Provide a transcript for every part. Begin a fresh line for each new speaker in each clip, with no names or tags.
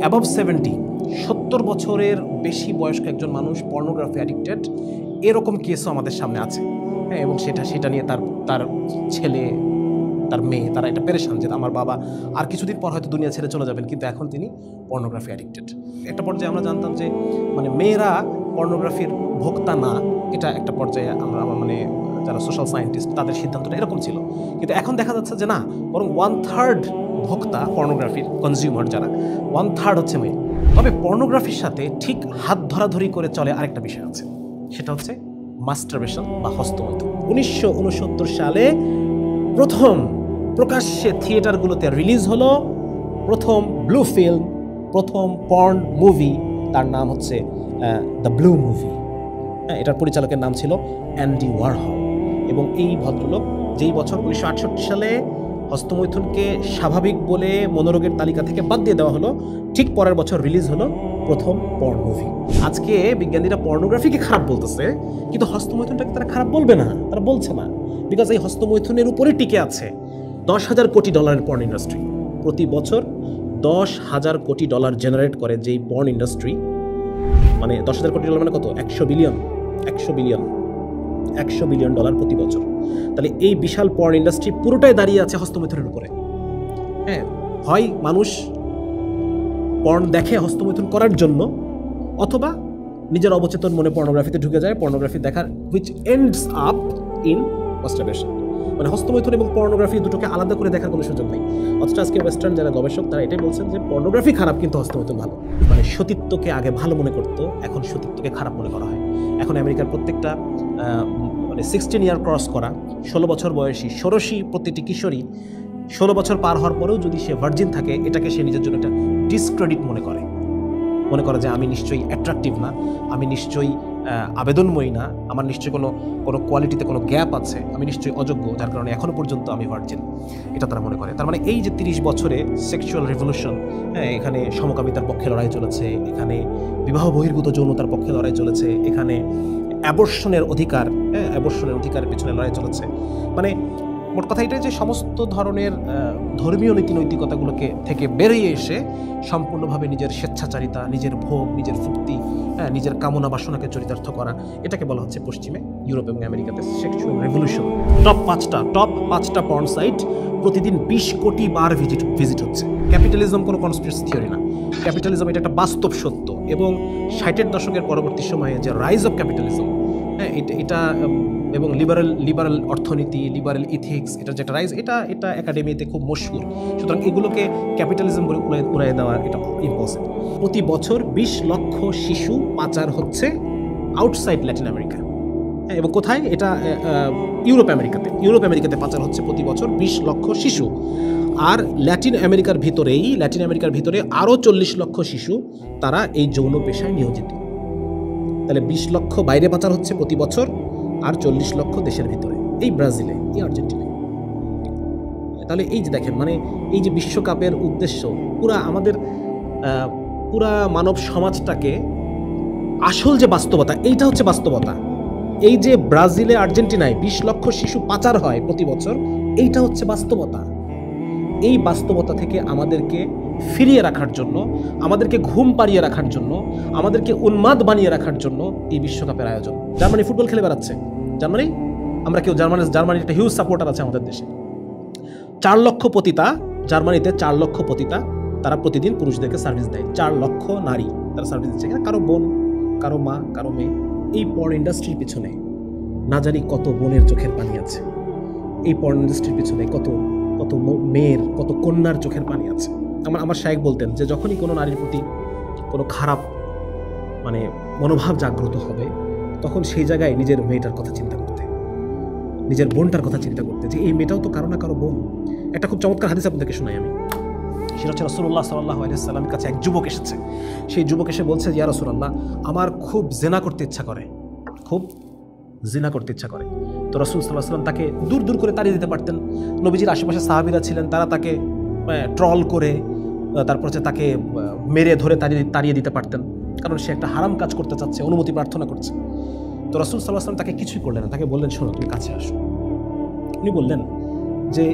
Above 70 বছরের বেশি বয়স্ক একজন মানুষ পর্নোগ্রাফি অ্যাডিক্টেড, এরকম কেসও আমাদের সামনে আছে। হ্যাঁ, এবং সেটা নিয়ে তার ছেলে, তার মেয়ে, তারা এটা পেরেশান যে আমার বাবা আর কিছুদিন পর হয়তো দুনিয়া ছেড়ে চলে যাবেন, কিন্তু এখন তিনি পর্নোগ্রাফি অ্যাডিক্টেড। একটা পর্যায়ে আমরা জানতাম যে মানে মেয়েরা পর্নোগ্রাফির ভোক্তা না, এটা একটা পর্যায়ে আমরা মানে যারা সোশ্যাল সায়েন্টিস্ট তাদের সিদ্ধান্তটা এরকম ছিল। কিন্তু এখন দেখা যাচ্ছে যে না, বরং 1/3 ভোক্তা পর্নোগ্রাফির কনজিউমার যারা, 1/3 হচ্ছে মেয়ে। তবে পর্নোগ্রাফির সাথে ঠিক হাত ধরাধরি করে চলে আরেকটা বিষয় আছে, সেটা হচ্ছে মাস্টারবেশন বা হস্তমৈথুন। 1969 সালে প্রথম প্রকাশ্যে থিয়েটারগুলোতে রিলিজ হলো প্রথম ব্লু ফিল্ম, প্রথম পর্ন মুভি, তার নাম হচ্ছে দ্য ব্লু মুভি। এটার পরিচালকের নাম ছিল অ্যান্ডি ওয়ারহল। এবং এই ভদ্রলোক যেই বছর 1968 সালে হস্তমৈথুনকে স্বাভাবিক বলে মনোরোগের তালিকা থেকে বাদ দিয়ে দেওয়া হলো, ঠিক পরের বছর রিলিজ হলো প্রথম পর্ন মুভি। আজকে বিজ্ঞানীরা পর্নোগ্রাফিকে খারাপ বলতেছে, কিন্তু হস্তমৈথুনটাকে তারা খারাপ বলবে না, তারা বলছে না। বিকজ এই হস্তমৈথুনের উপরে টিকে আছে $10,000 কোটি পর্ন ইন্ডাস্ট্রি। প্রতি বছর $10,000 কোটি জেনারেট করে যেই পর্ন ইন্ডাস্ট্রি, মানে $10,000 কোটি মানে কত? 100 বিলিয়ন ডলার প্রতি বছর। তাহলে এই বিশাল পর্ন ইন্ডাস্ট্রি পুরোটাই দাঁড়িয়ে আছে হস্তমৈথুনের উপরে। হ্যাঁ, হয় মানুষ পর্ন দেখে হস্তমৈথুন করার জন্য, অথবা নিজের অবচেতন মনে পর্নোগ্রাফিতে ঢুকে যায়, পর্নোগ্রাফি দেখার, which ends up in masturbation. মানে হস্তমৈথুন এবং পর্নোগ্রাফি দুটোকে আলাদা করে দেখার কোনো সুযোগ নেই। অথচ আজকে ওয়েস্টার্ন যারা গবেষক তারা এটাই বলছেন যে পর্নোগ্রাফি খারাপ কিন্তু হস্তমৈথুন ভালো। মানে সতীত্বকে আগে ভালো মনে করতো, এখন সতীত্বকে খারাপ মনে করা হয়। এখন আমেরিকার প্রত্যেকটা মানে 16 ইয়ার ক্রস করা 16 বছর বয়সী ষোড়শী প্রতিটি কিশোরী 16 বছর পার হওয়ার পরেও যদি সে ভার্জিন থাকে, এটাকে সে নিজের জন্য একটা ডিসক্রেডিট মনে করে যে আমি নিশ্চয়ই অ্যাট্রাকটিভ না, আমি নিশ্চয়ই আবেদনময়ী না, আমার নিশ্চয়ই কোনো কোয়ালিটিতে কোনো গ্যাপ আছে, আমি নিশ্চয়ই অযোগ্য, যার কারণে এখনও পর্যন্ত আমি ভার্জিন, এটা তারা মনে করে। তার মানে এই যে 30 বছরে সেক্সুয়াল রেভলিউশন, এখানে সমকামিতার পক্ষে লড়াই চলেছে, এখানে বিবাহ বহির্ভূত যৌনতার পক্ষে লড়াই চলেছে, এখানে অ্যাবর্শনের অধিকারের পেছনে লড়াই চলেছে। মানে মোট কথা এটাই যে সমস্ত ধরনের ধর্মীয় নীতিনৈতিকতাগুলোকে থেকে বেরিয়ে এসে সম্পূর্ণভাবে নিজের স্বেচ্ছাচারিতা, নিজের ভোগ, নিজের ফুর্তি, নিজের কামনা বাসনাকে চরিতার্থ করা, এটাকে বলা হচ্ছে পশ্চিমে, ইউরোপ এবং আমেরিকাতে সেক্সুয়াল রেভলিউশন। টপ 5টা পর্ন সাইট প্রতিদিন 20 কোটি বার ভিজিট হচ্ছে। ক্যাপিটালিজম কোনো কনস্পিরেসি থিওরি না, ক্যাপিটালিজম এটা একটা বাস্তব সত্য। এবং 60-এর দশকের পরবর্তী সময়ে যে রাইজ অফ ক্যাপিটালিজম, এটা এবং লিবারাল অর্থনীতি, লিবারাল ইথিক্স, এটা যেটা রাইজ, এটা একাডেমিতে খুব মশহুর। সুতরাং এগুলোকে ক্যাপিটালিজম বলে উড়াইয়ে দেওয়া এটা ইম্পসিবল। প্রতি বছর 20 লক্ষ শিশু পাচার হচ্ছে আউটসাইড ল্যাটিন আমেরিকা। এবং কোথায়? এটা ইউরোপ আমেরিকাতে পাচার হচ্ছে প্রতি বছর 20 লক্ষ শিশু। আর ল্যাটিন আমেরিকার ভিতরে আরও 40 লক্ষ শিশু তারা এই যৌন পেশায় নিয়োজিত। তাহলে 20 লক্ষ বাইরে পাচার হচ্ছে প্রতি বছর, আর 40 লক্ষ দেশের ভিতরে, এই ব্রাজিলে, এই আর্জেন্টিনায়। তাহলে এই যে দেখেন, মানে এই যে বিশ্বকাপের উদ্দেশ্য পুরা মানব সমাজটাকে, আসল যে বাস্তবতা, এইটা হচ্ছে বাস্তবতা। এই যে ব্রাজিলে, আর্জেন্টিনায় 20 লক্ষ শিশু পাচার হয় প্রতি বছর, এইটা হচ্ছে বাস্তবতা। এই বাস্তবতা থেকে আমাদেরকে ফিরিয়ে রাখার জন্য, আমাদেরকে ঘুম পাড়িয়ে রাখার জন্য, আমাদেরকে উন্মাদ বানিয়ে রাখার জন্য এই বিশ্বকাপের আয়োজন। জার্মানি ফুটবল খেলে বেড়াচ্ছে। জার্মানির একটা হিউজ সাপোর্টার আছে আমাদের দেশে। 4 লক্ষ পতিতা, জার্মানিতে 4 লক্ষ পতিতা, তারা প্রতিদিন পুরুষদেরকে সার্ভিস দেয়। 4 লক্ষ নারী তারা সার্ভিস দিচ্ছে। কারো বোন, কারো মা, কারো মেয়ে। এই পর্ন ইন্ডাস্ট্রির পিছনে না জানি কত বোনের চোখের পানি আছে। এই পর্ন ইন্ডাস্ট্রির পিছনে কত মেয়ের, কত কন্যার চোখের পানি আছে। আমার শায়েখ বলতেন যে যখনই কোনো নারীর প্রতি কোনো খারাপ মানে মনোভাব জাগ্রত হবে, তখন সেই জায়গায় নিজের মেয়েটার কথা চিন্তা করতে, নিজের বোনটার কথা চিন্তা করতে, যে এই মেয়েটাও তো কারো না কারো বোন। একটা খুব চমৎকার হাদিস আপনাদেরকে শোনাই আমি। সেটা হচ্ছে রাসূলুল্লাহ সাল্লাল্লাহু আলাইহি ওয়াসাল্লামের কাছে এক যুবক এসেছে। সেই যুবক এসে বলছে, ইয়া রাসূলুল্লাহ, আমার খুব জিনা করতে ইচ্ছা করে। তো রাসূল সাল্লাল্লাহু আলাইহি ওয়াসাল্লাম তাকে দূর করে তাড়িয়ে দিতে পারতেন। নবীজির আশেপাশে সাহাবীরা ছিলেন, তারা তাকে ট্রল করে, তারপর হচ্ছে তাকে মেরে ধরে তাড়িয়ে দিতে পারতেন, কারণ সে একটা হারাম কাজ করতে চাচ্ছে, অনুমতি প্রার্থনা করছে। তো রাসূল সাল্লাল্লাহু আলাইহি ওয়াসাল্লাম তাকে কিছুই করলেন না, তাকে বললেন, শোনো, তুমি কাছে আসো। উনি বললেন যে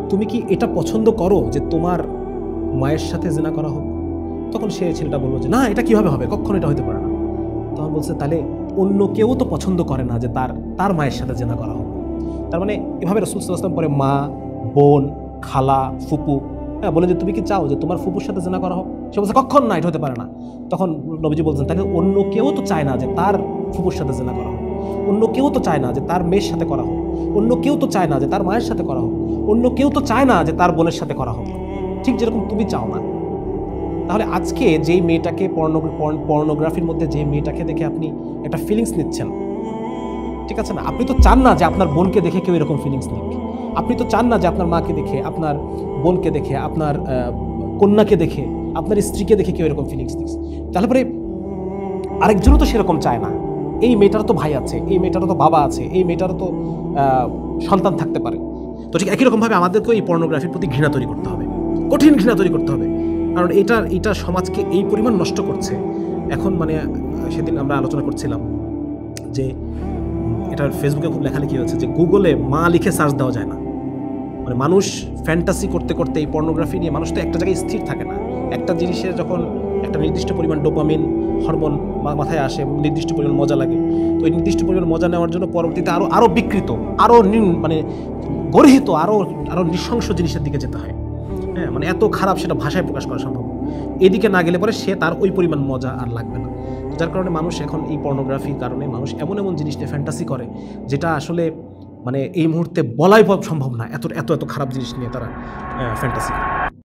তুমি কি এটা পছন্দ করো যে তোমার মায়ের সাথে জিনা করা হোক? তখন সে ছেলেটা বললো যে না, এটা কিভাবে হবে, কখনো এটা হতে পারে না। তখন বলছে তাহলে অন্য কেউ তো পছন্দ করে না যে তার মায়ের সাথে জিনা করা হোক। তার মানে এভাবে রাসূল সাল্লাল্লাহু আলাইহি ওয়াসাল্লাম পরে মা, বোন, খালা, ফুপু, হ্যাঁ, বলেন যে তুমি কি চাও যে তোমার ফুপুর সাথে জিনা করা হোক? সে বলছে কখন না, এটা হতে পারে না। তখন নবীজি বলছেন তাহলে অন্য কেউ তো চায় না যে তার ফুপুর সাথে জিনা করা হোক, অন্য কেউ তো চায় না যে তার মেয়ের সাথে করা হোক, অন্য কেউ তো চায় না যে তার মায়ের সাথে করা হোক, অন্য কেউ তো চায় না যে তার বোনের সাথে করা হোক, ঠিক যেরকম তুমি চাও না। তাহলে আজকে যেই মেয়েটাকে পর্নোগ্রাফির মধ্যে যে মেয়েটাকে দেখে আপনি একটা ফিলিংস নিচ্ছেন, ঠিক আছে না, আপনি তো চান না যে আপনার বোনকে দেখে কেউ এরকম ফিলিংস নিক। আপনি তো চান না যে আপনার মাকে দেখে, আপনার বোনকে দেখে, আপনার কন্যাকে দেখে, আপনার স্ত্রীকে দেখে কেউ এরকম ফিলিংস নিক। তাহলে পরে আরেকজনও তো সেরকম চায় না। এই মেয়েটারও তো ভাই আছে, এই মেয়েটারও তো বাবা আছে, এই মেয়েটারও তো সন্তান থাকতে পারে। তো ঠিক একই রকমভাবে আমাদেরকেও এই পর্নোগ্রাফির প্রতি ঘৃণা তৈরি করতে হবে, কঠিন ঘৃণা তৈরি করতে হবে। কারণ এটা সমাজকে এই পরিমাণ নষ্ট করছে। এখন মানে সেদিন আমরা আলোচনা করছিলাম যে এটার ফেসবুকে খুব লেখালেখি হয়েছে যে গুগলে মা লিখে সার্চ দেওয়া যায় না। মানে মানুষ ফ্যান্টাসি করতে করতে এই পর্নোগ্রাফি নিয়ে মানুষ তো একটা জায়গায় স্থির থাকে না। একটা জিনিসের যখন একটা নির্দিষ্ট পরিমাণ ডোপামিন হরমোন মাথায় আসে, নির্দিষ্ট পরিমাণ মজা লাগে, তো এই নির্দিষ্ট পরিমাণ মজা নেওয়ার জন্য পরবর্তীতে আরও বিকৃত, আরও মানে গর্হিত, আরও নৃশংস জিনিসের দিকে যেতে হয়। হ্যাঁ, মানে এত খারাপ সেটা ভাষায় প্রকাশ করা সম্ভব। এদিকে না গেলে পরে সে তার ওই পরিমাণ মজা আর লাগবে না। যার কারণে মানুষ এখন এই পর্নোগ্রাফির কারণে মানুষ এমন এমন জিনিস নিয়ে ফ্যান্টাসি করে যেটা আসলে মানে এই মুহূর্তে বলাই সম্ভব না, এত এত এত খারাপ জিনিস নিয়ে তারা ফ্যান্টাসি করে।